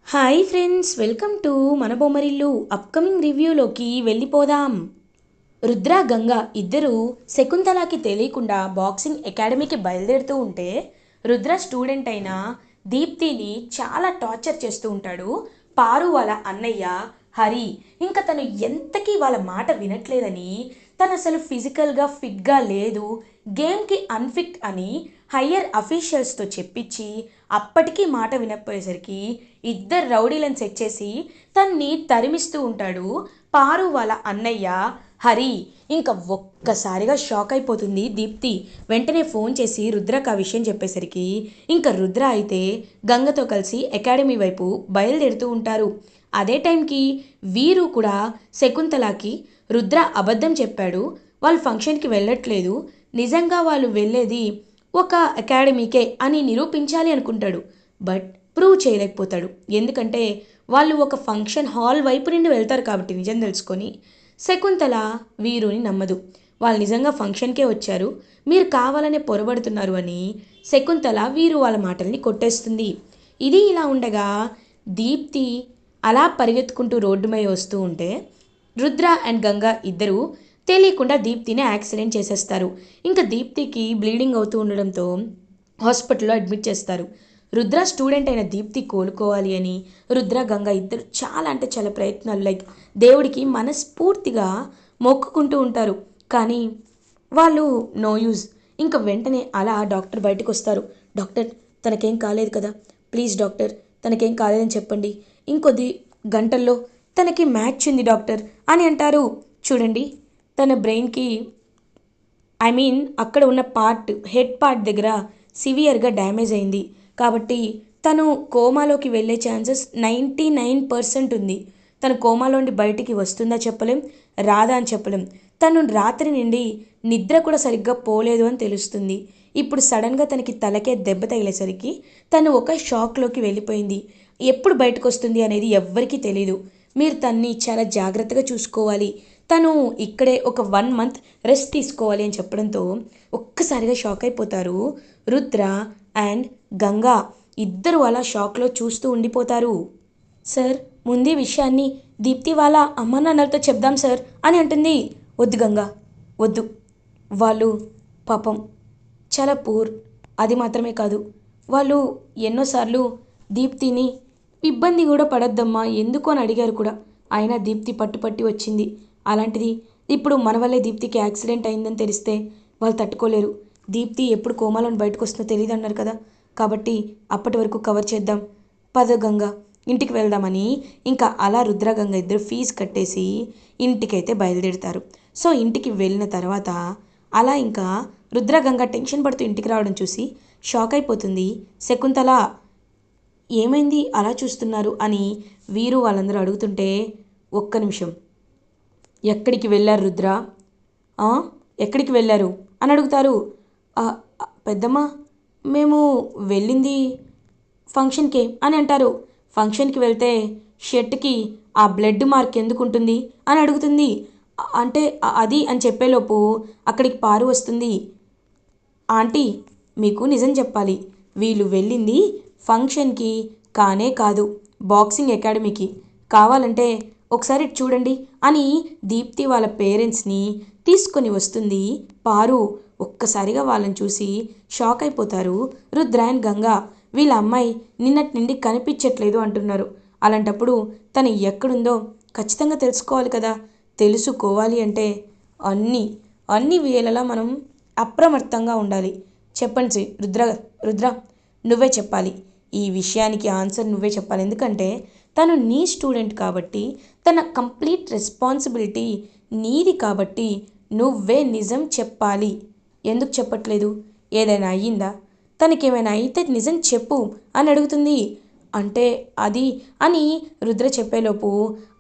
Hi friends, welcome to మన Bommarillu. Upcoming రివ్యూలోకి వెళ్ళిపోదాం. రుద్ర గంగ ఇద్దరు శకుంతలకి తెలియకుండా బాక్సింగ్ అకాడమీకి బయలుదేరుతూ ఉంటే రుద్ర స్టూడెంట్ అయిన దీప్తిని చాలా టార్చర్ చేస్తూ ఉంటాడు పారు వాళ్ళ అన్నయ్య హరి. ఇంకా తను ఎంతకీ వాళ్ళ మాట వినట్లేదని, తను అసలు ఫిజికల్గా ఫిట్గా లేదు, గేమ్కి అన్ఫిట్ అని హయ్యర్ అఫీషియల్స్తో చెప్పించి అప్పటికీ మాట వినకపోయేసరికి ఇద్దరు రౌడీలను సెట్ చేసి తన్ని తరిమిస్తూ ఉంటాడు పారు వాళ్ళ అన్నయ్య హరి. ఇంకా ఒక్కసారిగా షాక్ అయిపోతుంది దీప్తి. వెంటనే ఫోన్ చేసి రుద్రకు ఆ విషయం చెప్పేసరికి ఇంకా రుద్ర అయితే గంగతో కలిసి అకాడమీ వైపు బయలుదేరుతూ ఉంటారు. అదే టైంకి వీరు కూడా శకుంతలకి రుద్ర అబద్ధం చెప్పాడు, వాళ్ళు ఫంక్షన్కి వెళ్ళట్లేదు, నిజంగా వాళ్ళు వెళ్ళేది ఒక అకాడమీకే అని నిరూపించాలి అనుకుంటాడు. బట్ ప్రూవ్ చేయలేకపోతాడు. ఎందుకంటే వాళ్ళు ఒక ఫంక్షన్ హాల్ వైపు నుండి వెళ్తారు కాబట్టి నిజం తెలుసుకొని శకుంతల వీరుని నమ్మదు. వాళ్ళు నిజంగా ఫంక్షన్కే వచ్చారు, మీరు కావాలనే పొరబడుతున్నారు అని శకుంతల వీరు వాళ్ళ మాటల్ని కొట్టేస్తుంది. ఇది ఇలా ఉండగా దీప్తి అలా పరిగెత్తుకుంటూ రోడ్డు మీద వస్తూ ఉంటే రుద్ర అండ్ గంగా ఇద్దరు తెలియకుండా దీప్తిని యాక్సిడెంట్ చేసేస్తారు. ఇంకా దీప్తికి బ్లీడింగ్ అవుతూ ఉండడంతో హాస్పిటల్లో అడ్మిట్ చేస్తారు. రుద్ర స్టూడెంట్ అయిన దీప్తి కోలుకోవాలి అని రుద్ర గంగ ఇద్దరు చాలా అంటే చాలా ప్రయత్నాలు, లైక్ దేవుడికి మనస్ఫూర్తిగా మొక్కుకుంటూ ఉంటారు. కానీ వాళ్ళు నో యూజ్. ఇంకా వెంటనే అలా డాక్టర్ బయటకు వస్తారు. డాక్టర్, తనకేం కాలేదు కదా, ప్లీజ్ డాక్టర్ తనకేం కాలేదని చెప్పండి, ఇంకొద్ది గంటల్లో తనకి మ్యాచ్ ఉంది డాక్టర్ అని అంటారు. చూడండి, తన బ్రెయిన్కి అక్కడ ఉన్న హెడ్ పార్ట్ దగ్గర సివియర్గా డ్యామేజ్ అయింది కాబట్టి తను కోమాలోకి వెళ్ళే ఛాన్సెస్ 99% ఉంది. తను కోమాలోండి బయటికి వస్తుందా చెప్పలేం, రాదా అని చెప్పలేం. తను రాత్రి నుండి నిద్ర కూడా సరిగ్గా పోలేదు అని తెలుస్తుంది. ఇప్పుడు సడన్గా తనకి తలకే దెబ్బ తగిలేసరికి తను ఒక షాక్లోకి వెళ్ళిపోయింది. ఎప్పుడు బయటకు వస్తుంది అనేది ఎవ్వరికీ తెలీదు. మీరు తన్ని చాలా జాగ్రత్తగా చూసుకోవాలి, తను ఇక్కడే ఒక 1 మంత్ రెస్ట్ తీసుకోవాలి అని చెప్పడంతో ఒక్కసారిగా షాక్ అయిపోతారు రుద్ర అండ్ గంగా. ఇద్దరు అలా షాక్లో చూస్తూ ఉండిపోతారు. సార్, ముందే విషయాన్ని దీప్తి వాళ్ళ అమ్మ నాన్నలతో చెప్దాం సార్ అని అంటుంది. వద్దు గంగా, వద్దు, వాళ్ళు పాపం చాలా పూర్. అది మాత్రమే కాదు, వాళ్ళు ఎన్నోసార్లు దీప్తిని ఇబ్బంది కూడా పడొద్దమ్మా ఎందుకు అని అడిగారు కూడా, అయినా దీప్తి పట్టుపట్టి వచ్చింది. అలాంటిది ఇప్పుడు మన వల్లే దీప్తికి యాక్సిడెంట్ అయిందని తెలిస్తే వాళ్ళు తట్టుకోలేరు. దీప్తి ఎప్పుడు కోమాలోని బయటకు వస్తుందో తెలియదు అన్నారు కదా, కాబట్టి అప్పటి వరకు కవర్ చేద్దాం, పద గంగా ఇంటికి వెళ్దామని ఇంకా అలా రుద్రగంగ ఇద్దరు ఫీజు కట్టేసి ఇంటికైతే బయలుదేరుతారు. సో ఇంటికి వెళ్ళిన తర్వాత అలా ఇంకా రుద్రగంగ టెన్షన్ పడుతూ ఇంటికి రావడం చూసి షాక్ అయిపోతుంది శకుంతల. ఏమైంది అలా చూస్తున్నారు అని వీరు వాళ్ళందరూ అడుగుతుంటే, ఒక్క నిమిషం, ఎక్కడికి వెళ్ళారు రుద్ర, "ఆ, ఎక్కడికి వెళ్ళారు అని అడుగుతారు. "ఆ, పెద్దమ్మ, మేము వెళ్ళింది ఫంక్షన్కే అని అంటారు. ఫంక్షన్కి వెళ్తే షర్ట్కి ఆ బ్లడ్ మార్క్ ఎందుకు ఉంటుంది అని అడుగుతుంది. అంటే అది అని చెప్పేలోపు అక్కడికి పారు వస్తుంది. ఆంటీ, మీకు నిజం చెప్పాలి, వీళ్ళు వెళ్ళింది ఫంక్షన్కి కానే కాదు, బాక్సింగ్ అకాడమీకి. కావాలంటే ఒకసారి చూడండి అని దీప్తి వాళ్ళ పేరెంట్స్ని తీసుకొని వస్తుంది పారు. ఒక్కసారిగా వాళ్ళని చూసి షాక్ అయిపోతారు రుద్ర అండ్ గంగా. వీళ్ళ అమ్మాయి నిన్నటి నుండి కనిపించట్లేదు అంటున్నారు. అలాంటప్పుడు తను ఎక్కడుందో ఖచ్చితంగా తెలుసుకోవాలి కదా. తెలుసుకోవాలి అంటే అన్నీ అన్ని వేళలా మనం అప్రమత్తంగా ఉండాలి. చెప్పండి రుద్ర, రుద్ర నువ్వే చెప్పాలి, ఈ విషయానికి ఆన్సర్ నువ్వే చెప్పాలి. ఎందుకంటే తను నీ స్టూడెంట్ కాబట్టి, తన కంప్లీట్ రెస్పాన్సిబిలిటీ నీది కాబట్టి నువ్వే నిజం చెప్పాలి. ఎందుకు చెప్పట్లేదు, ఏదైనా అయ్యిందా, తనకేమైనా అయితే నిజం చెప్పు అని అడుగుతుంది. అంటే అది అని రుద్ర చెప్పేలోపు,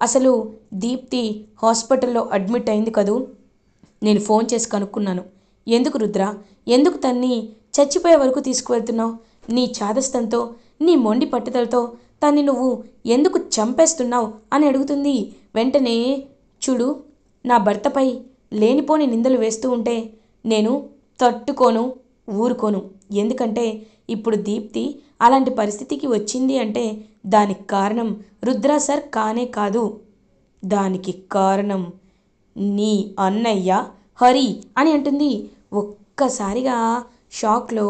అసలు దీప్తి హాస్పిటల్లో అడ్మిట్ అయింది కదూ, నేను ఫోన్ చేసి కనుక్కున్నాను. ఎందుకు రుద్ర, ఎందుకు తన్ని చచ్చిపోయే వరకు తీసుకువెళ్తున్నావు, నీ చాదస్తంతో నీ మొండి పట్టుదలతో తన్ని నువ్వు ఎందుకు చంపేస్తున్నావు అని అడుగుతుంది. వెంటనే, చూడు, నా భర్తపై లేనిపోని నిందలు వేస్తూ ఉంటే నేను తట్టుకోను, ఊరుకోను. ఎందుకంటే ఇప్పుడు దీప్తి అలాంటి పరిస్థితికి వచ్చింది అంటే దానికి కారణం రుద్ర సార్ కానే కాదు. దానికి కారణం నీ అన్నయ్య హరి అని అంటుంది. ఒక్కసారిగా షాక్లో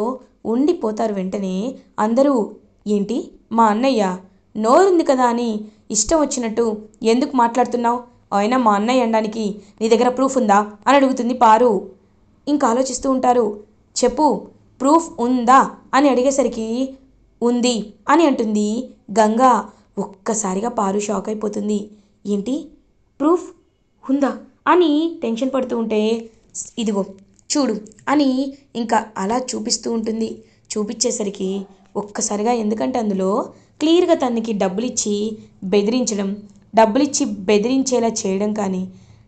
ఉండిపోతారు. వెంటనే అందరూ, ఏంటి మా అన్నయ్య? నోరుంది కదా అని ఇష్టం వచ్చినట్టు ఎందుకు మాట్లాడుతున్నావు? అయినా మా అన్నయ్య అనడానికి నీ దగ్గర ప్రూఫ్ ఉందా అని అడుగుతుంది పారు. ఇంకా ఆలోచిస్తూ ఉంటారు. చెప్పు, ప్రూఫ్ ఉందా అని అడిగేసరికి ఉంది అని అంటుంది గంగా. ఒక్కసారిగా పారు షాక్ అయిపోతుంది. ఏంటి, ప్రూఫ్ ఉందా అని టెన్షన్ పడుతూ ఉంటే, ఇదిగో చూడు అని ఇంకా అలా చూపిస్తూ ఉంటుంది. చూపించేసరికి ఒక్కసారిగా, ఎందుకంటే అందులో క్లియర్గా తనకి డబ్బులిచ్చి బెదిరించేలా చేయడం కానీ,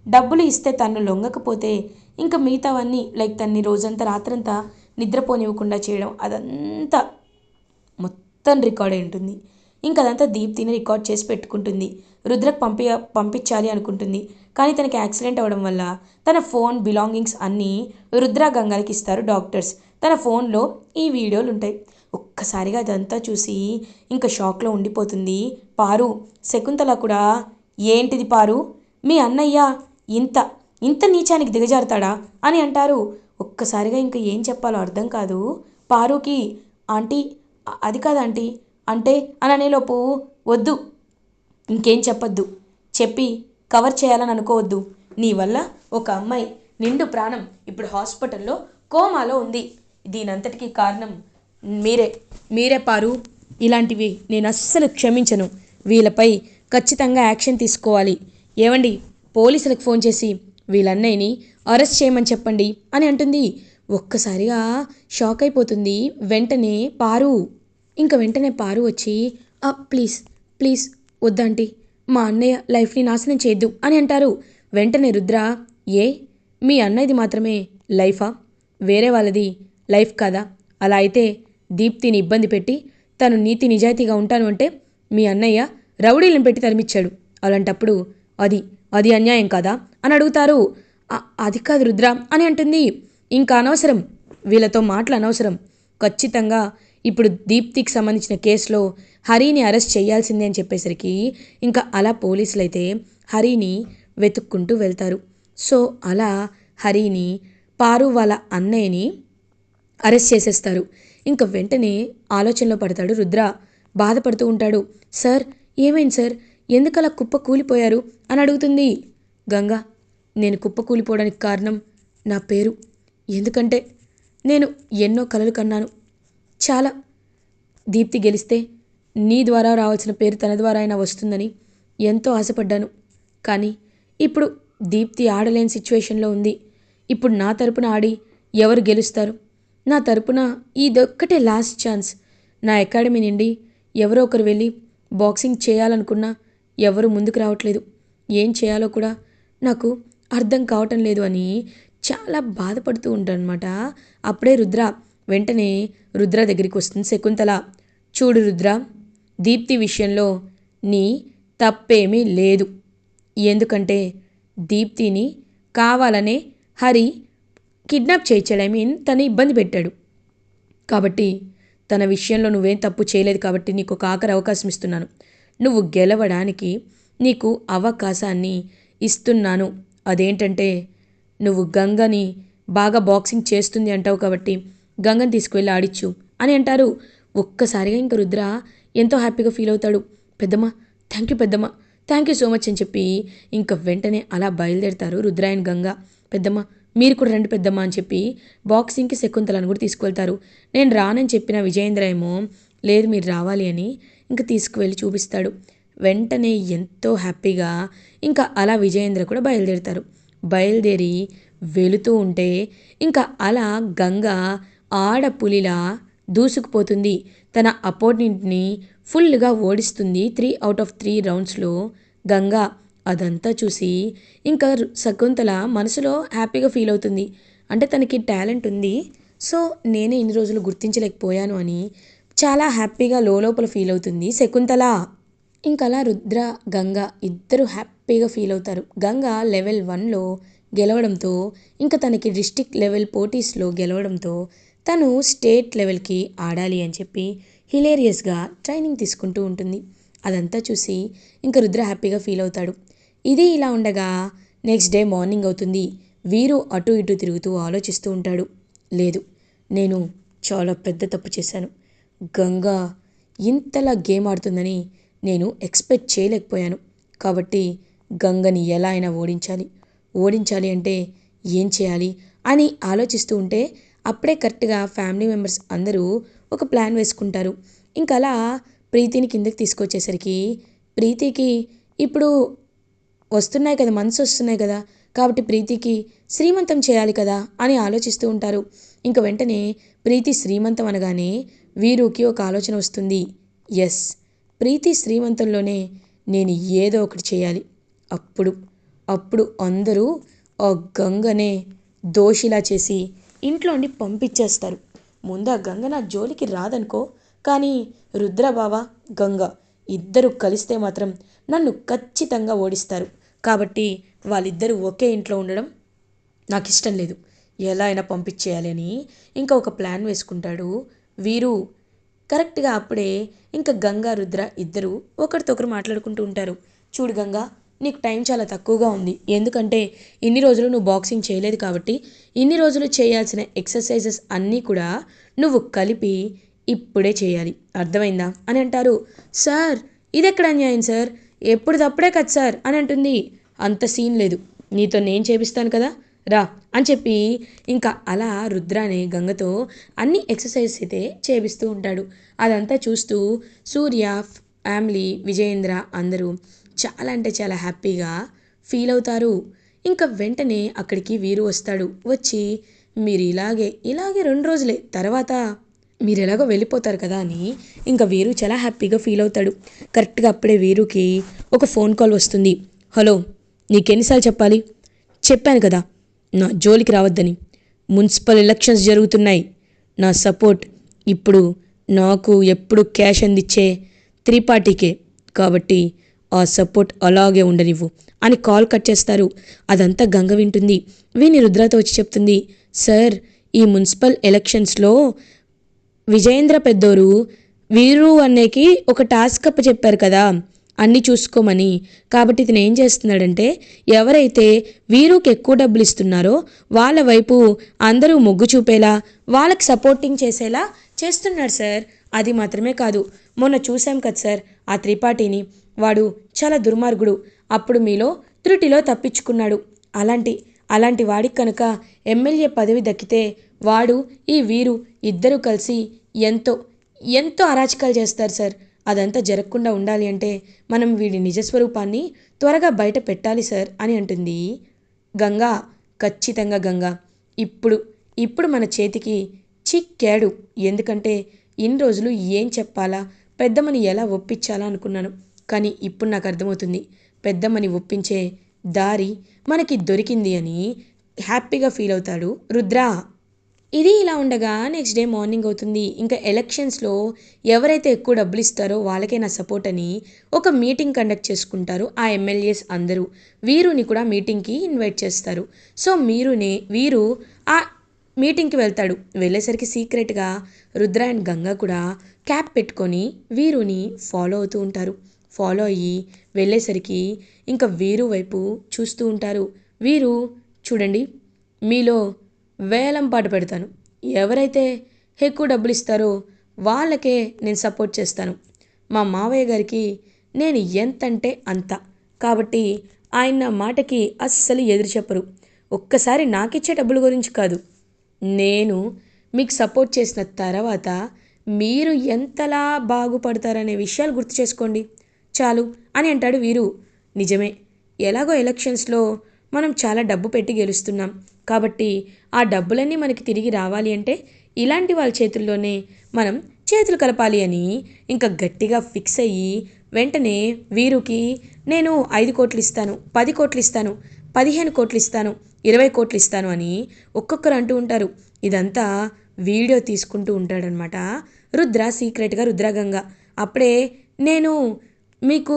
డబ్బులు ఇస్తే తను లొంగకపోతే ఇంకా మిగతావన్నీ లైక్ తన్ని రోజంతా రాత్రంతా నిద్రపోనివ్వకుండా చేయడం, అదంతా మొత్తం రికార్డ్ అయి ఉంటుంది. ఇంకా అదంతా దీప్తిని రికార్డ్ చేసి పెట్టుకుంటుంది. రుద్రకు పంపించాలి అనుకుంటుంది. కానీ తనకి యాక్సిడెంట్ అవ్వడం వల్ల తన ఫోన్ బిలాంగింగ్స్ అన్నీ రుద్ర గంగలకి ఇస్తారు డాక్టర్స్. తన ఫోన్లో ఈ వీడియోలు ఉంటాయి. ఒక్కసారిగా అదంతా చూసి ఇంకా షాక్లో ఉండిపోతుంది పారు. శకుంతల కూడా, ఏంటిది పారు, మీ అన్నయ్య ఇంత ఇంత నీచానికి దిగజారుతాడా అని అంటారు. ఒక్కసారిగా ఇంకా ఏం చెప్పాలో అర్థం కాదు పారుకి. ఆంటీ, అది కాదు ఆంటీ, అంటే అని అనేలోపు, వద్దు, ఇంకేం చెప్పొద్దు, చెప్పి కవర్ చేయాలని అనుకోవద్దు. నీ వల్ల ఒక అమ్మాయి నిండు ప్రాణం ఇప్పుడు హాస్పిటల్లో కోమాలో ఉంది. దీనంతటికీ కారణం మీరే పారు. ఇలాంటివి నేను అస్సలు క్షమించను. వీళ్ళపై ఖచ్చితంగా యాక్షన్ తీసుకోవాలి. ఏవండి, పోలీసులకు ఫోన్ చేసి వీళ్ళన్నయ్యని అరెస్ట్ చేయమని చెప్పండి అని అంటుంది. ఒక్కసారిగా షాక్ అయిపోతుంది వెంటనే పారు వచ్చి, ప్లీజ్ ప్లీజ్ వద్దంటీ, మా అన్నయ్య లైఫ్ని నాశనం చేయొద్దు అని అంటారు. వెంటనే రుద్ర, ఏ మీ అన్నయ్యది మాత్రమే లైఫా, వేరే వాళ్ళది లైఫ్ కాదా? అలా అయితే దీప్తిని ఇబ్బంది పెట్టి తను నీతి నిజాయితీగా ఉంటాను అంటే మీ అన్నయ్య రౌడీలను పెట్టి తరిమిచ్చాడు. అలాంటప్పుడు అది అన్యాయం కాదా అని అడుగుతారు. అది కాదు రుద్ర అని అంటుంది. ఇంకా అనవసరం, వీళ్ళతో మాటలు అనవసరం. ఖచ్చితంగా ఇప్పుడు దీప్తికి సంబంధించిన కేసులో హరిని అరెస్ట్ చేయాల్సిందే అని చెప్పేసరికి ఇంకా అలా పోలీసులు అయితే హరిని వెతుక్కుంటూ వెళ్తారు. సో అలా హరిని, పారు వాళ్ళ అన్నయ్యని అరెస్ట్ చేసేస్తారు. ఇంకా వెంటనే ఆలోచనలో పడతాడు రుద్ర. బాధపడుతూ ఉంటాడు. సార్, ఏమైంది సార్, ఎందుకలా కుప్ప కూలిపోయారు అని అడుగుతుంది. గంగా, నేను కుప్ప కూలిపోవడానికి కారణం నా పేరు. ఎందుకంటే నేను ఎన్నో కలలు కన్నాను. చాలా, దీప్తి గెలిస్తే నీ ద్వారా రావాల్సిన పేరు తన ద్వారా అయినా వస్తుందని ఎంతో ఆశపడ్డాను. కానీ ఇప్పుడు దీప్తి ఆడలేని సిచ్యువేషన్లో ఉంది. ఇప్పుడు నా తరపున ఆడి ఎవరు గెలుస్తారు? నా తరపున ఇదొక్కటే లాస్ట్ ఛాన్స్. నా అకాడమీ నుండి ఎవరో ఒకరు వెళ్ళి బాక్సింగ్ చేయాలనుకున్నా ఎవరు ముందుకు రావట్లేదు. ఏం చేయాలో కూడా నాకు అర్థం కావటం లేదు అని చాలా బాధపడుతూ ఉంటానన్నమాట. అప్పుడే వెంటనే రుద్ర దగ్గరికి వస్తుంది శకుంతల. చూడు రుద్ర, దీప్తి విషయంలో నీ తప్పేమీ లేదు. ఎందుకంటే దీప్తిని కావాలనే హరి కిడ్నాప్ చేయించాడు. తను ఇబ్బంది పెట్టాడు. కాబట్టి తన విషయంలో నువ్వేం తప్పు చేయలేదు. కాబట్టి నీకు ఒక ఆఖరి అవకాశం ఇస్తున్నాను. నువ్వు గెలవడానికి నీకు అవకాశాన్ని ఇస్తున్నాను. అదేంటంటే, నువ్వు గంగని బాగా బాక్సింగ్ చేస్తుంది అంటావు కాబట్టి గంగని తీసుకువెళ్ళి ఆడిచ్చు అని అంటారు. ఒక్కసారిగా ఇంక రుద్ర ఎంతో హ్యాపీగా ఫీల్ అవుతాడు. పెద్దమ్మ, థ్యాంక్ యూ పెద్దమ్మ, థ్యాంక్ యూ సో మచ్ అని చెప్పి ఇంక వెంటనే అలా బయలుదేరుతారు రుద్ర అండ్ గంగ. పెద్దమ్మ, మీరు కూడా రండి పెద్దమ్మ అని చెప్పి బాక్సింగ్కి శకుంతలను కూడా తీసుకువెళ్తారు. నేను రానని చెప్పిన విజయేంద్ర ఏమో, లేదు మీరు రావాలి అని ఇంక తీసుకువెళ్ళి చూపిస్తాడు. వెంటనే ఎంతో హ్యాపీగా ఇంకా అలా విజయేంద్ర కూడా బయలుదేరి వెళుతూ ఉంటే ఇంకా అలా గంగ ఆడపులిలా దూసుకుపోతుంది. తన అపోనెంట్ని ఫుల్గా ఓడిస్తుంది 3/3 రౌండ్స్లో గంగ. అదంతా చూసి ఇంకా శకుంతల మనసులో హ్యాపీగా ఫీల్ అవుతుంది. అంటే తనకి టాలెంట్ ఉంది, సో నేనే ఇన్ని రోజులు గుర్తించలేకపోయాను అని చాలా హ్యాపీగా లోపల ఫీల్ అవుతుంది శకుంతల. ఇంకలా రుద్ర, గంగ ఇద్దరు హ్యాపీగా ఫీల్ అవుతారు. గంగ లెవెల్ 1లో గెలవడంతో, ఇంకా తనకి డిస్ట్రిక్ట్ లెవెల్ పోటీస్లో గెలవడంతో తను స్టేట్ లెవెల్కి ఆడాలి అని చెప్పి హిలేరియస్గా ట్రైనింగ్ తీసుకుంటూ ఉంటుంది. అదంతా చూసి ఇంక రుద్ర హ్యాపీగా ఫీల్ అవుతాడు. ఇది ఇలా ఉండగా నెక్స్ట్ డే మార్నింగ్ అవుతుంది. వీరు అటు ఇటు తిరుగుతూ ఆలోచిస్తూ ఉంటాడు. లేదు, నేను చాలా పెద్ద తప్పు చేశాను. గంగా ఇంతలా గేమ్ ఆడుతుందని నేను ఎక్స్పెక్ట్ చేయలేకపోయాను. కాబట్టి గంగని ఎలా అయినా ఓడించాలి అంటే ఏం చేయాలి అని ఆలోచిస్తూ ఉంటే అప్పుడే కరెక్ట్గా ఫ్యామిలీ మెంబర్స్ అందరూ ఒక ప్లాన్ వేసుకుంటారు. ఇంకలా ప్రీతిని కిందకి తీసుకొచ్చేసరికి ప్రీతికి ఇప్పుడు వస్తున్నాయి కదా, మంత్స్ వస్తున్నాయి కదా, కాబట్టి ప్రీతికి శ్రీమంతం చేయాలి కదా అని ఆలోచిస్తూ ఉంటారు. ఇంక వెంటనే ప్రీతి శ్రీమంతం అనగానే వీరుకి ఒక ఆలోచన వస్తుంది. ఎస్, ప్రీతి శ్రీమంతంలోనే నేను ఏదో ఒకటి చేయాలి. అప్పుడు అప్పుడు అందరూ ఆ గంగనే దోషిలా చేసి ఇంట్లోండి పంపించేస్తారు. ముందు ఆ గంగ నా జోలికి రాదనుకో, కానీ రుద్రబావ గంగ ఇద్దరు కలిస్తే మాత్రం నన్ను ఖచ్చితంగా ఓడిస్తారు. కాబట్టి వాళ్ళిద్దరూ ఒకే ఇంట్లో ఉండడం నాకు ఇష్టం లేదు. ఎలా అయినా పంపించేయాలి అని ఇంకా ఒక ప్లాన్ వేసుకుంటాడు వీరు. కరెక్ట్గా అప్పుడే ఇంకా గంగా రుద్ర ఇద్దరు ఒకరితో ఒకరు మాట్లాడుకుంటూ ఉంటారు. చూడు గంగా, నీకు టైం చాలా తక్కువగా ఉంది. ఎందుకంటే ఇన్ని రోజులు నువ్వు బాక్సింగ్ చేయలేదు కాబట్టి ఇన్ని రోజులు చేయాల్సిన ఎక్సర్సైజెస్ అన్నీ కూడా నువ్వు కలిపి ఇప్పుడే చేయాలి, అర్థమైందా అని అంటారు. సార్, ఇదెక్కడ అన్యాయం సార్, ఎప్పుడు తప్పుడే కదా సార్ అని అంటుంది. అంత సీన్ లేదు, నీతో నేను చేపిస్తాను కదా, రా అని చెప్పి ఇంకా అలా రుద్రానే గంగతో అన్ని ఎక్సర్సైజెస్ అయితే చేపిస్తూ ఉంటాడు. అదంతా చూస్తూ సూర్య, ఫ్యామిలీ, విజయేంద్ర అందరూ చాలా అంటే చాలా హ్యాపీగా ఫీల్ అవుతారు. ఇంకా వెంటనే అక్కడికి వీరు వస్తాడు. వచ్చి మీరు ఇలాగే 2 రోజులే, తర్వాత మీరు ఎలాగో వెళ్ళిపోతారు కదా అని ఇంకా వీరు చాలా హ్యాపీగా ఫీల్ అవుతాడు. కరెక్ట్గా అప్పుడే వీరుకి ఒక ఫోన్ కాల్ వస్తుంది. హలో, నీకెన్నిసార్లు చెప్పాలి? చెప్పాను కదా నా జోలికి రావద్దని. మున్సిపల్ ఎలక్షన్స్ జరుగుతున్నాయి. నా సపోర్ట్ ఇప్పుడు నాకు ఎప్పుడు క్యాష్ అందించే త్రిపాఠికే, కాబట్టి ఆ సపోర్ట్ అలాగే ఉండనివ్వు అని కాల్ కట్ చేస్తారు. అదంతా గంగ వింటుంది. విని రుద్రతో వచ్చి చెప్తుంది. సార్, ఈ మున్సిపల్ ఎలక్షన్స్లో విజయేంద్ర పెద్దోరు వీరు అన్నేకి ఒక టాస్క్ అప్ప చెప్పారు కదా అన్నీ చూసుకోమని. కాబట్టి ఇతను ఏం చేస్తున్నాడంటే ఎవరైతే వీరుకి ఎక్కువ డబ్బులు ఇస్తున్నారో వాళ్ళ వైపు అందరూ మొగ్గు చూపేలా వాళ్ళకి సపోర్టింగ్ చేసేలా చేస్తున్నాడు సార్. అది మాత్రమే కాదు, మొన్న చూసాం కదా సార్ ఆ త్రిపాఠిని, వాడు చాలా దుర్మార్గుడు. అప్పుడు మీలో త్రుటిలో తప్పించుకున్నాడు. అలాంటి వాడికి కనుక ఎమ్మెల్యే పదవి దక్కితే వాడు ఈ వీరు ఇద్దరూ కలిసి ఎంతో ఎంతో అరాచకాలు చేస్తారు సార్. అదంతా జరగకుండా ఉండాలి అంటే మనం వీడి నిజస్వరూపాన్ని త్వరగా బయట పెట్టాలి సార్ అని అంటుంది గంగా. ఖచ్చితంగా గంగా, ఇప్పుడు మన చేతికి చిక్కాడు. ఎందుకంటే ఇన్ని రోజులు ఏం చెప్పాలా, పెద్దమ్మని ఎలా ఒప్పించాలా అనుకున్నాను. కానీ ఇప్పుడు నాకు అర్థమవుతుంది, పెద్దమ్మని ఒప్పించే దారి మనకి దొరికింది అని హ్యాపీగా ఫీల్ అవుతాడు రుద్ర. ఇది ఇలా ఉండగా నెక్స్ట్ డే మార్నింగ్ అవుతుంది. ఇంకా ఎలక్షన్స్లో ఎవరైతే ఎక్కువ డబ్బులు ఇస్తారో వాళ్ళకే నా సపోర్ట్ అని ఒక మీటింగ్ కండక్ట్ చేసుకుంటారు ఆ ఎమ్మెల్యేస్ అందరూ. వీరుని కూడా మీటింగ్కి ఇన్వైట్ చేస్తారు. సో వీరు ఆ మీటింగ్కి వెళ్తాడు. వెళ్ళేసరికి సీక్రెట్గా రుద్ర అండ్ గంగా కూడా క్యాప్ పెట్టుకొని వీరుని ఫాలో అవుతూ ఉంటారు. ఫాలో అయ్యి వెళ్ళేసరికి ఇంకా వీరు వైపు చూస్తూ ఉంటారు. వీరు, చూడండి, మీలో వేలం పాట పెడతాను, ఎవరైతే ఎక్కువ డబ్బులు ఇస్తారో వాళ్ళకే నేను సపోర్ట్ చేస్తాను. మా మావయ్య గారికి నేను ఎంతంటే అంత, కాబట్టి ఆయన నా మాటకి అస్సలు ఎదురు చెప్పరు. ఒక్కసారి నాకిచ్చే డబ్బుల గురించి కాదు, నేను మీకు సపోర్ట్ చేసిన తర్వాత మీరు ఎంతలా బాగుపడతారనే విషయాలు గుర్తు చేసుకోండి చాలు అని అంటాడు వీరు. నిజమే, ఎలాగో ఎలక్షన్స్లో మనం చాలా డబ్బు పెట్టి గెలుస్తున్నాం, కాబట్టి ఆ డబ్బులన్నీ మనకి తిరిగి రావాలి అంటే ఇలాంటి వాళ్ళ చేతుల్లోనే మనం చేతులు కలపాలి అని ఇంకా గట్టిగా ఫిక్స్ అయ్యి వెంటనే వీరుకి నేను 5 కోట్లు ఇస్తాను, 10 కోట్లు ఇస్తాను, 15 కోట్లు ఇస్తాను, 20 కోట్లు ఇస్తాను అని ఒక్కొక్కరు అంటూ ఉంటారు. ఇదంతా వీడియో తీసుకుంటూ ఉంటాడనమాట రుద్ర, సీక్రెట్గా రుద్రగంగ. అప్పుడే నేను మీకు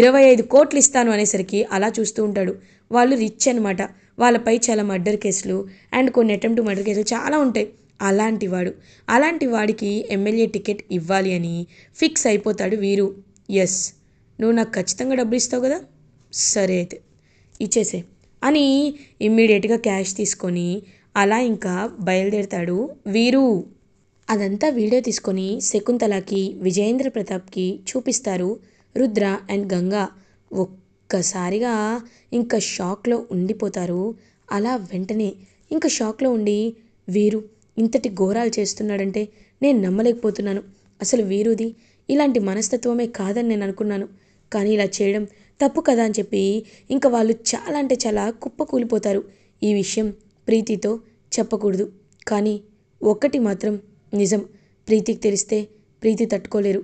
25 కోట్లు ఇస్తాను అనేసరికి అలా చూస్తూ ఉంటాడు. వాళ్ళు రిచ్ అనమాట, వాళ్ళపై చాలా మర్డర్ కేసులు అండ్ కొన్ని అటెంప్ట్ మర్డర్ కేసులు చాలా ఉంటాయి. అలాంటివాడు. అలాంటి వాడికి ఎమ్మెల్యే టికెట్ ఇవ్వాలి అని ఫిక్స్ అయిపోతాడు వీరు. ఎస్, నువ్వు నాకు ఖచ్చితంగా డబ్బులు ఇస్తావు కదా, సరే అయితే ఇచ్చేసే అని ఇమ్మీడియట్గా క్యాష్ తీసుకొని అలా ఇంకా బయలుదేరుతాడు వీరు. అదంతా వీడియో తీసుకొని శకుంతలకి, విజయేంద్ర ప్రతాప్కి చూపిస్తారు రుద్ర అండ్ గంగా. ఒక్కసారిగా ఇంకా షాక్లో ఉండిపోతారు. అలా వెంటనే ఇంకా షాక్లో ఉండి, వీరు ఇంతటి ఘోరాలు చేస్తున్నాడంటే నేను నమ్మలేకపోతున్నాను. అసలు వీరుది ఇలాంటి మనస్తత్వమే కాదని నేను అనుకున్నాను, కానీ ఇలా చేయడం తప్పు కదా అని చెప్పి ఇంకా వాళ్ళు చాలా అంటే చాలా కుప్పకూలిపోతారు. ఈ విషయం ప్రీతితో చెప్పకూడదు, కానీ ఒక్కటి మాత్రం నిజం, ప్రీతికి తెలిస్తే ప్రీతి తట్టుకోలేరు.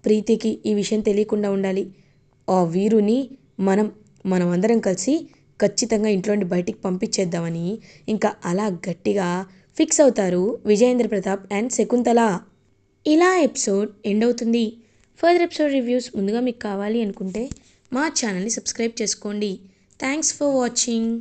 ప్రీతికి ఈ విషయం తెలియకుండా ఉండాలి. ఆ వీరుని మనం అందరం కలిసి ఖచ్చితంగా ఇంట్లో నుండి బయటికి పంపించేద్దామని ఇంకా అలా గట్టిగా ఫిక్స్ అవుతారు విజయేంద్ర ప్రతాప్ అండ్ శకుంతల. ఇలా ఎపిసోడ్ ఎండ్ అవుతుంది. ఫర్దర్ ఎపిసోడ్ రివ్యూస్ ముందుగా మీకు కావాలి అనుకుంటే మా ఛానల్ని సబ్స్క్రైబ్ చేసుకోండి. Thanks for watching.